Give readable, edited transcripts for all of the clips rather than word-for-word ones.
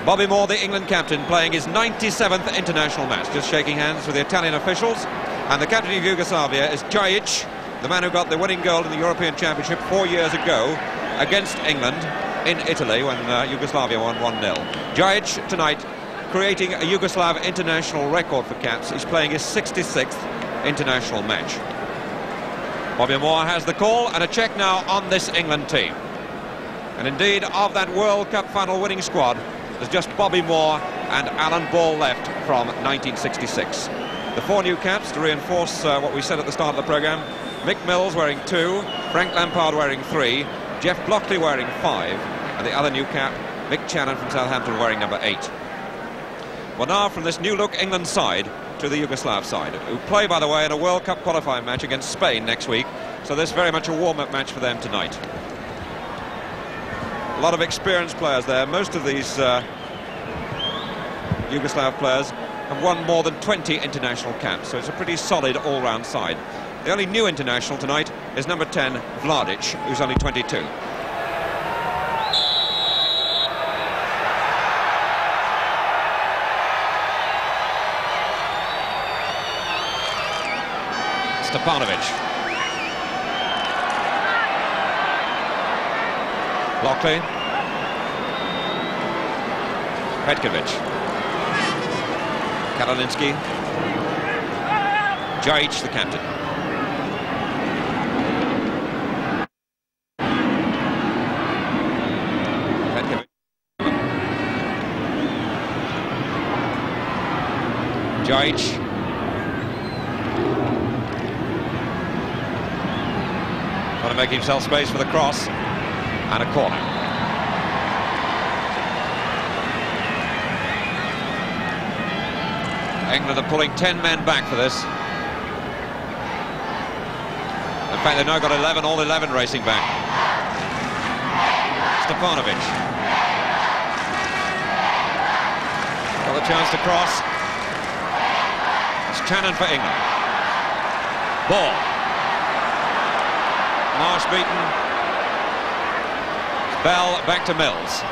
Bobby Moore, the England captain, playing his 97th international match, just shaking hands with the Italian officials. And the captain of Yugoslavia is Djajic, the man who got the winning goal in the European Championship 4 years ago against England in Italy when Yugoslavia won 1-0. Djajic tonight creating a Yugoslav international record for caps. He's playing his 66th international match. Bobby Moore has the call, and a check now on this England team. And indeed, of that World Cup final winning squad, there's just Bobby Moore and Alan Ball left from 1966. The 4 new caps to reinforce what we said at the start of the programme. Mick Mills wearing 2, Frank Lampard wearing 3, Jeff Blockley wearing 5, and the other new cap, Mick Channon from Southampton, wearing number 8. Well, now from this new look England side to the Yugoslav side, who play, by the way, in a World Cup qualifying match against Spain next week, so this is very much a warm-up match for them tonight. A lot of experienced players there. Most of these Yugoslav players have won more than 20 international caps, so it's a pretty solid all-round side. The only new international tonight is number 10, Vladic, who's only 22. Stepanovic. Blockley. Petkovic. Karolinski. Djajic, the captain. Petkovic. Djajic. Trying to make himself space for the cross, and a corner. England are pulling 10 men back for this. In fact, they've now got 11, all 11 racing back. Stepanovic. Got the chance to cross. It's Channon for England. Ball. Marsh beaten. Bell back to Mills.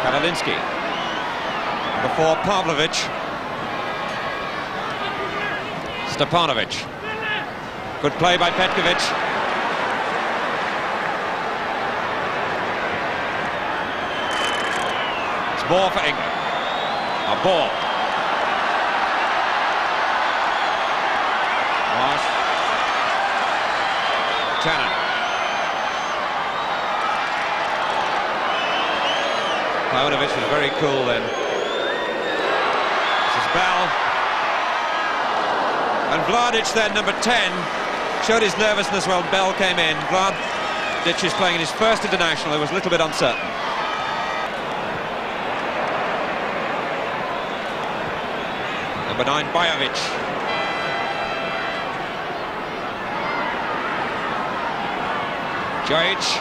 Karolinski. Before Pavlovic. Stepanovic. Good play by Petkovic. It's more for England. A ball. Marsh. Channon. Paunovic was very cool then. This is Bell. And Vladic then, number 10, showed his nervousness when Bell came in. Vladic is playing in his first international. He was a little bit uncertain. Number 9, Bajovic. Djajic.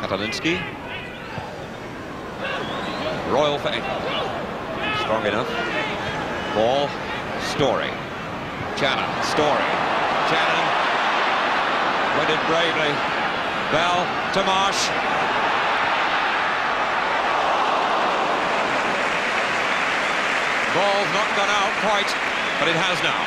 Karolinski. Royal for England. Strong enough. Ball. Story. Channon. Story. Channon. Went in bravely. Bell to Marsh. Ball's not gone out quite, but it has now.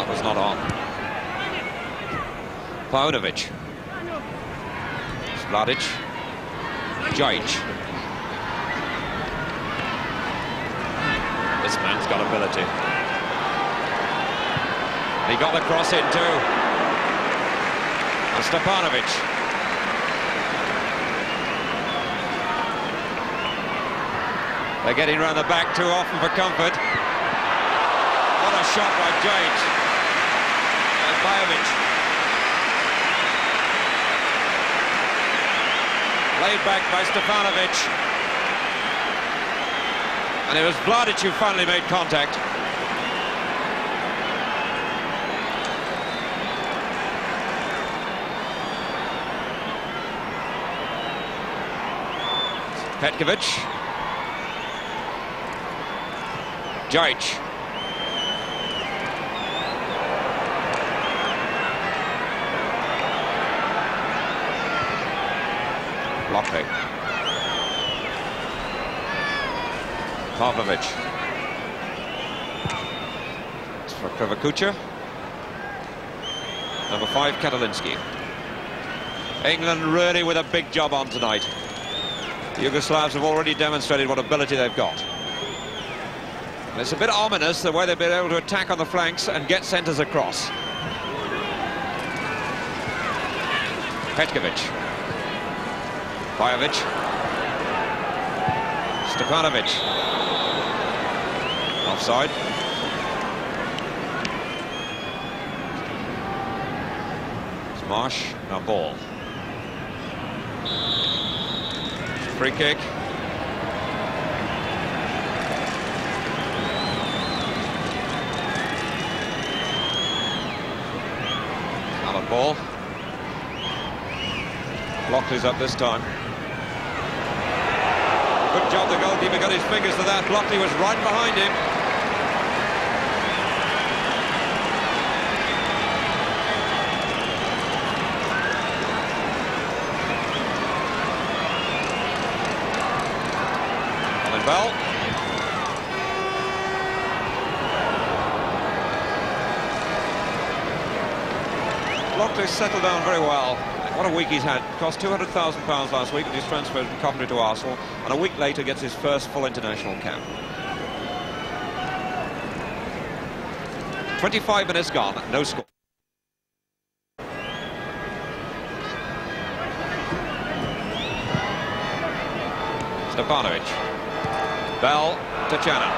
Was not on. Paunovic. Vladic. Djajic. This man's got ability. He got the cross in too. And Stepanovic. They're getting round the back too often for comfort. What a shot by Djajic. Bajovic. Laid back by Stefanovic. And it was Vladic who finally made contact. Petkovic. Djajic. Lockley. Pavlovic. It's for Krivokucha. Number 5, Katalinski. England really with a big job on tonight. The Yugoslavs have already demonstrated what ability they've got. And it's a bit ominous the way they've been able to attack on the flanks and get centres across. Petkovic. Bajovic. Stefanovic. Offside. It's Marsh, now ball. Free kick. Alan Ball. Lockley's up this time. Good job, the goalkeeper got his fingers to that. Lockley was right behind him. Bell. Lockley settled down very well. What a week he's had. Cost £200,000 last week, and he's transferred from Coventry to Arsenal, and a week later gets his first full international cap. 25 minutes gone, no score. Stefanovic. Bell to Channon.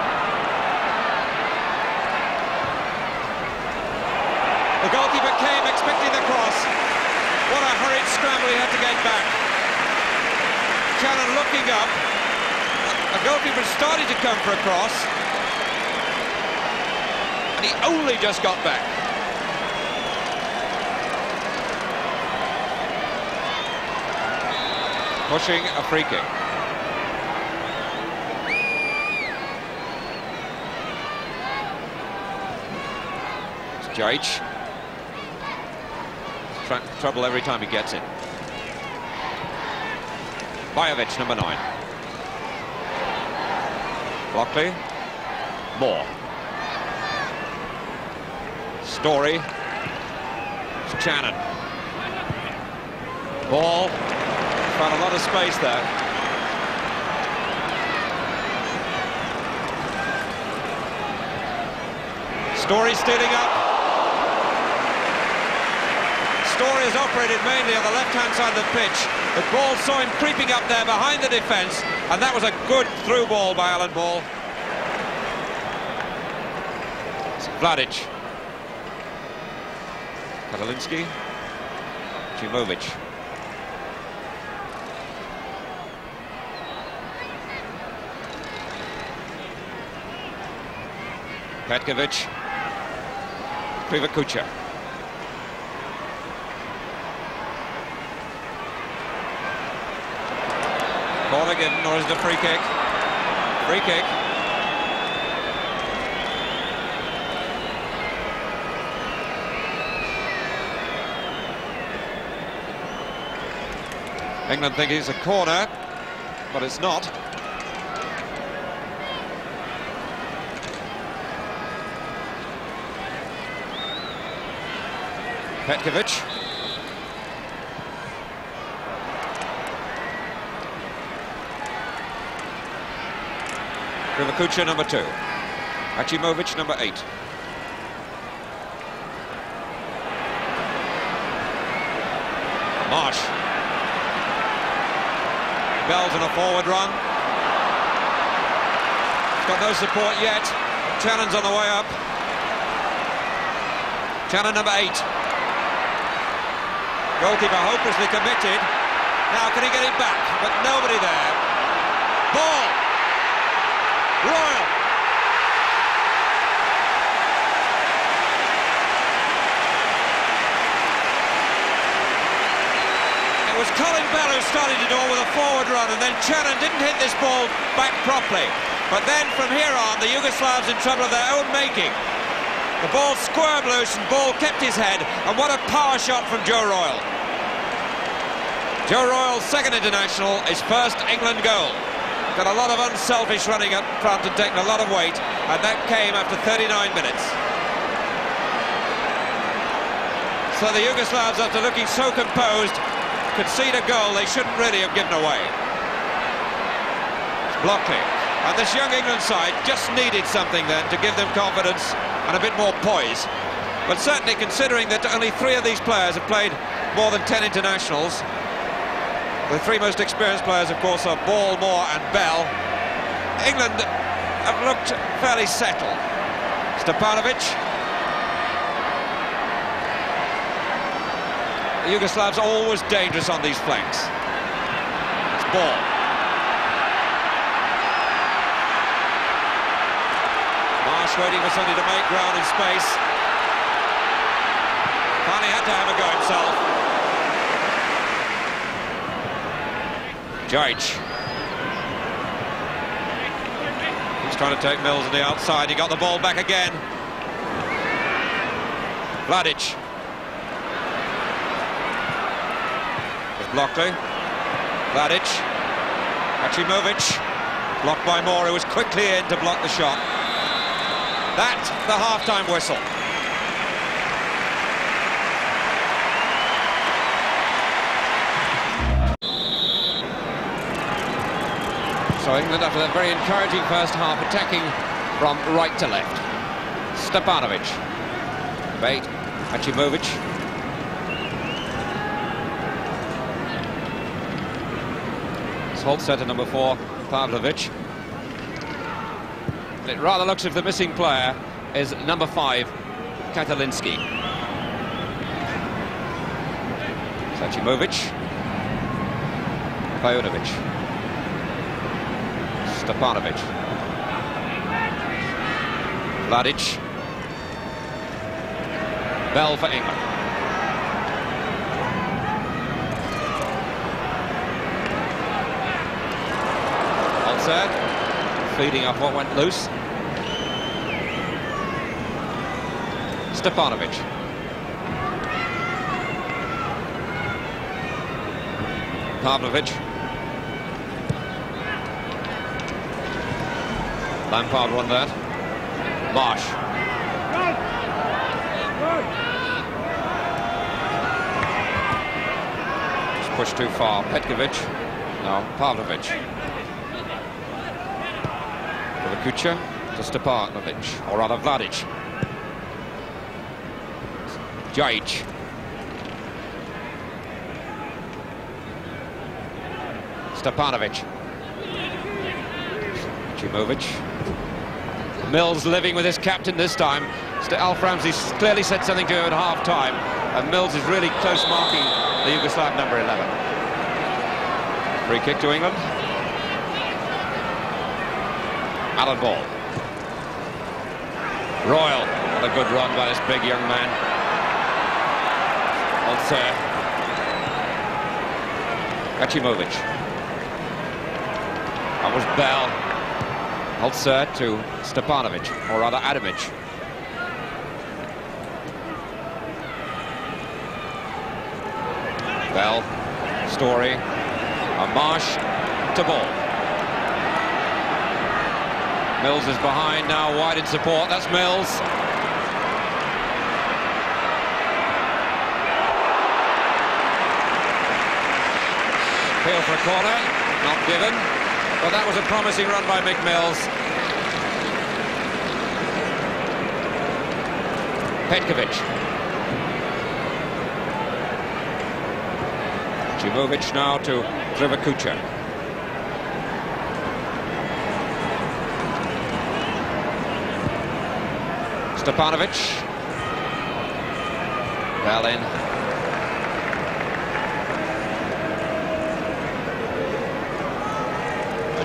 The goalkeeper came expecting the cross. What a hurried scramble he had to get back. Channon looking up. The goalkeeper started to come for a cross. And he only just got back. Pushing a free kick. Djajic. Trouble every time he gets it. Bajovic, number 9. Lockley. Moore. Story. It's Channon. Ball. Found a lot of space there. Story stealing up. Story has operated mainly on the left-hand side of the pitch. The ball saw him creeping up there behind the defence, and that was a good through ball by Alan Ball. It's Vladic. Katalinski. Jimovic. Petkovic. Krivokucha. Ball again, or is it a free kick? Free kick. England think it's a corner, but it's not. Petkovic. Krivokucha, number 2. Achimovic, number 8. Marsh. Bell's on a forward run. Got no support yet. Channon's on the way up. Channel number 8. Goalkeeper hopelessly committed. Now can he get it back? But nobody there. Ball. Royal. It was Colin Bell who started it all with a forward run, and then Channon didn't hit this ball back properly. But then from here on, the Yugoslavs in trouble of their own making. The ball squirmed loose and Ball kept his head, and what a power shot from Joe Royle. Joe Royle's second international, his first England goal. Got a lot of unselfish running up front and taking a lot of weight, and that came after 39 minutes. So the Yugoslavs, after looking so composed, concede a goal they shouldn't really have given away. Blockley. And this young England side just needed something then to give them confidence and a bit more poise. But certainly considering that only 3 of these players have played more than 10 internationals, the 3 most experienced players, of course, are Ball, Moore and Bell, England have looked fairly settled. Stepanovic. The Yugoslavs are always dangerous on these flanks. It's Ball. Marsh waiting for somebody to make ground in space. Finally had to have a go himself. Djic. He's trying to take Mills on the outside. He got the ball back again. Vladic. With Blockley. Vladic. Achimovic. Blocked by Moore, who was quickly in to block the shot. That's the half-time whistle. So England, after that very encouraging first half, attacking from right to left. Stepanovic. Bait. Achimovic. Holt set to number 4, Pavlovic. It rather looks as if the missing player is number 5, Katalinski. Achimovic. Pajunovic. Stepanovic. Vladic. Bell for England. Olsed, feeding off what went loose. Stepanovic. Pavlovic. Lampard won that. Marsh. Just pushed too far. Petkovic. No, Pavlovic. Kucha to Stepanovic, or rather Vladic. Djic. Stepanovic. Achimovic. Mills living with his captain this time. Alf Ramsey clearly said something to him at half-time, and Mills is really close marking the Yugoslav number 11. Free kick to England. Alan Ball. Royal. What a good run by this big young man. Olsed. Achimovic. That was Bell. Olsed to Stepanovic, or rather Adamic. Bell. Story. A Marsh to Ball. Mills is behind now, wide in support. That's Mills. Appeal for a corner, not given. But that was a promising run by Mick Mills. Petkovic. Achimovic now to Kucha. Stepanovic. Bell in.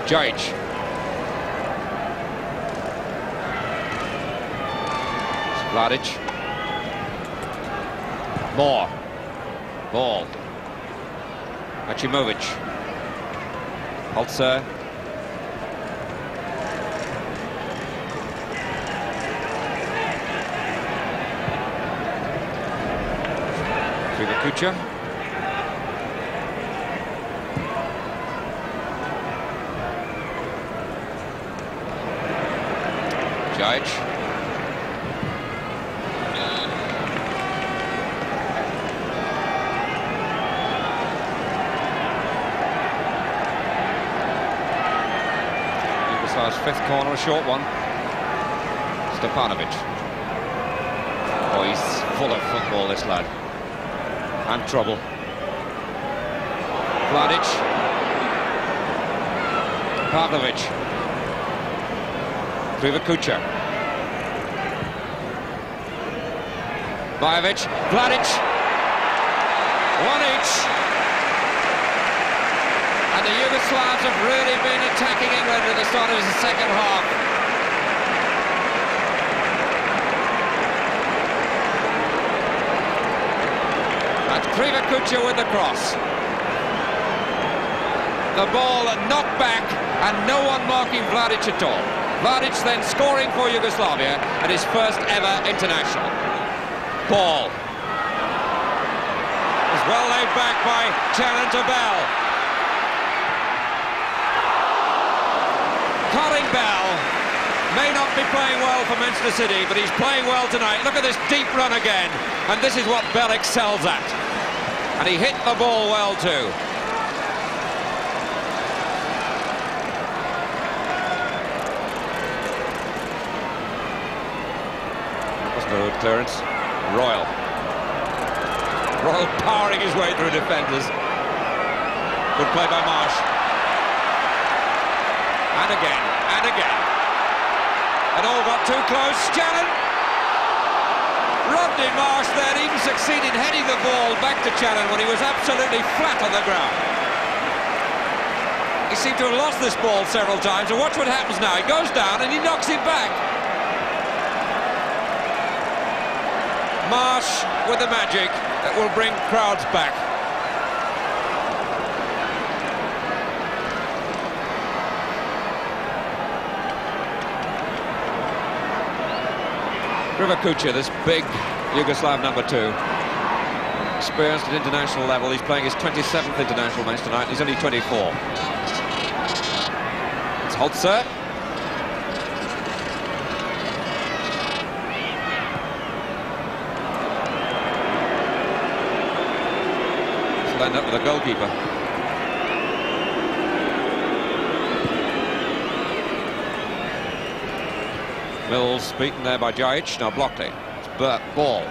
Djajic. Vladic. Moore. Ball. Achimovic. Holzer. Kucha. Djajic. Yugoslavia's fifth corner, a short one. Stepanovic. Oh, he's full of football, this lad. And trouble. Vladic. Pavlovic. Kucha. Bajovic. Vladic. One each. And the Yugoslavs have really been attacking England at the start of the second half. Kucha with the cross. The ball knocked back and no one marking Vladic at all. Vladic then scoring for Yugoslavia at his first ever international. Ball. Was well laid back by Cannon to Bell. Colin Bell may not be playing well for Manchester City, but he's playing well tonight. Look at this deep run again, and this is what Bell excels at. And he hit the ball well too. Wasn't a good clearance. Royal powering his way through defenders. Good play by Marsh. And again, and again. And all got too close. Cannon. Rodney Marsh then even succeeded heading the ball back to Cannon when he was absolutely flat on the ground. He seemed to have lost this ball several times, and watch what happens now. He goes down and he knocks it back. Marsh with the magic that will bring crowds back. Kucha, this big Yugoslav #2, experienced at international level. He's playing his 27th international match tonight. He's only 24. It's Holzer. He'll end up with a goalkeeper. Mills beaten there by Djajic. Now Blockley. It's Ball.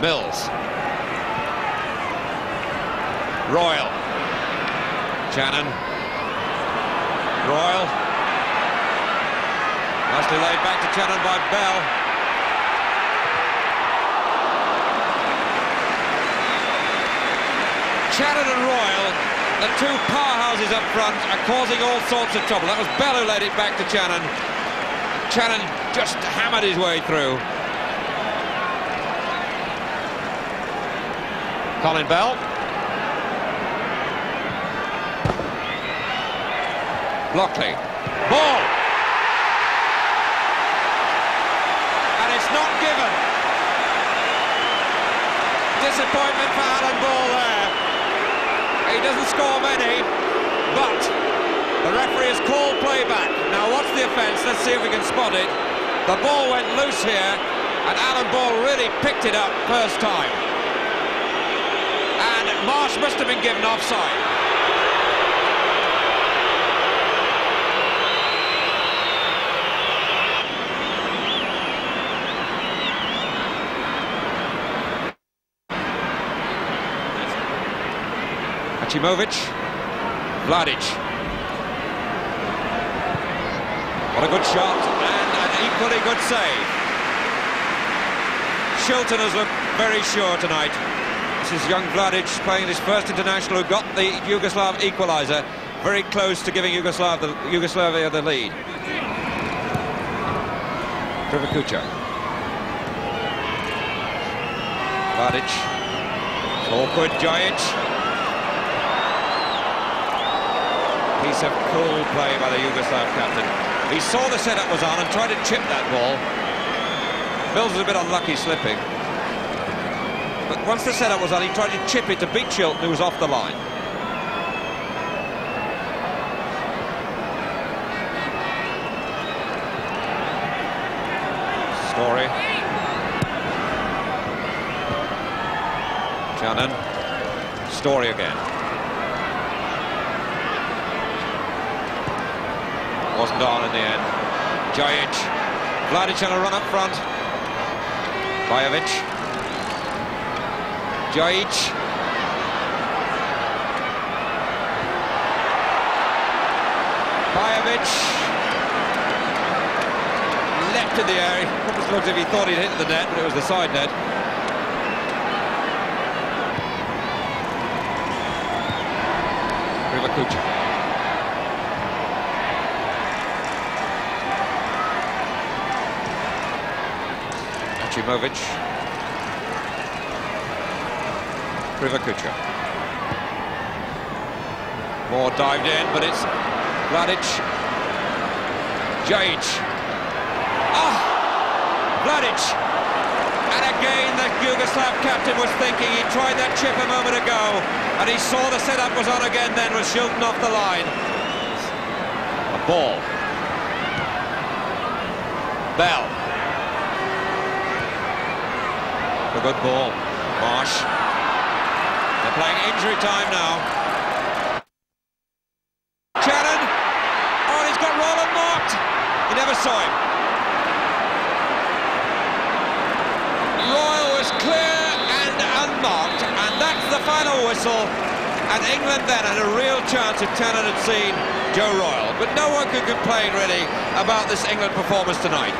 Mills. Royal. Cannon. Royal. Nicely laid back to Cannon by Bell. Cannon and Royal, the two powerhouses up front, are causing all sorts of trouble. That was Bell who laid it back to Cannon. Cannon just hammered his way through. Colin Bell. Blockley. Ball. And it's not given. Disappointment for Alan Ball there. He doesn't score many, but the referee has called playback. Now what's the offence? Let's see if we can spot it. The ball went loose here, and Alan Ball really picked it up first time. And Marsh must have been given offside. Achimovic. Vladic. What a good shot, and an equally good save. Shilton has looked very sure tonight. This is young Vladic playing his first international, who got the Yugoslav equaliser, very close to giving Yugoslavia the lead. Krivakucha. Vladic. Awkward, Djajic. Piece of cool play by the Yugoslav captain. He saw the setup was on and tried to chip that ball. Mills was a bit unlucky slipping. But once the setup was on, he tried to chip it to beat Shilton, who was off the line. Story. Shannon. Story again. Wasn't on in the end. Djajic. Vladic on a run up front. Bajovic. Djajic. Bajovic. Leapt in the air. It almost looked as if he thought he'd hit the net, but it was the side net. Krivakucha. Achimovic. Krivakucha. More dived in, but it's Vladic. Djajic. Ah! Vladic! And again the Yugoslav captain was thinking. He tried that chip a moment ago, and he saw the setup was on again then with Shilton off the line. A ball. Bell. A good ball. Marsh. They're playing injury time now. Shannon. Oh, and he's got Roland marked. He never saw him. Royal was clear and unmarked, and that's the final whistle. And England then had a real chance if Tannen had seen Joe Royal. But no one could complain really about this England performance tonight.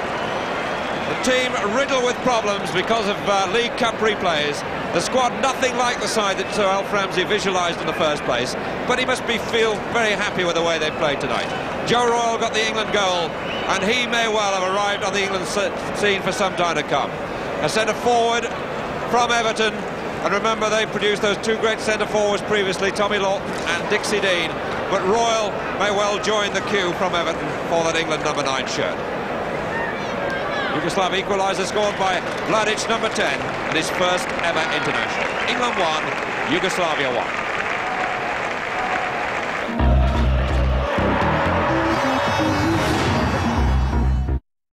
The team riddled with problems because of League Cup replays. The squad nothing like the side that Sir Alf Ramsey visualised in the first place, but he must feel very happy with the way they played tonight. Joe Royal got the England goal, and he may well have arrived on the England scene for some time to come. A centre-forward from Everton, and remember they produced those two great centre-forwards previously, Tommy Lawton and Dixie Dean, but Royal may well join the queue from Everton for that England number 9 shirt. Yugoslav equaliser scored by Vladic, number 10, and his first ever international. England 1, Yugoslavia 1.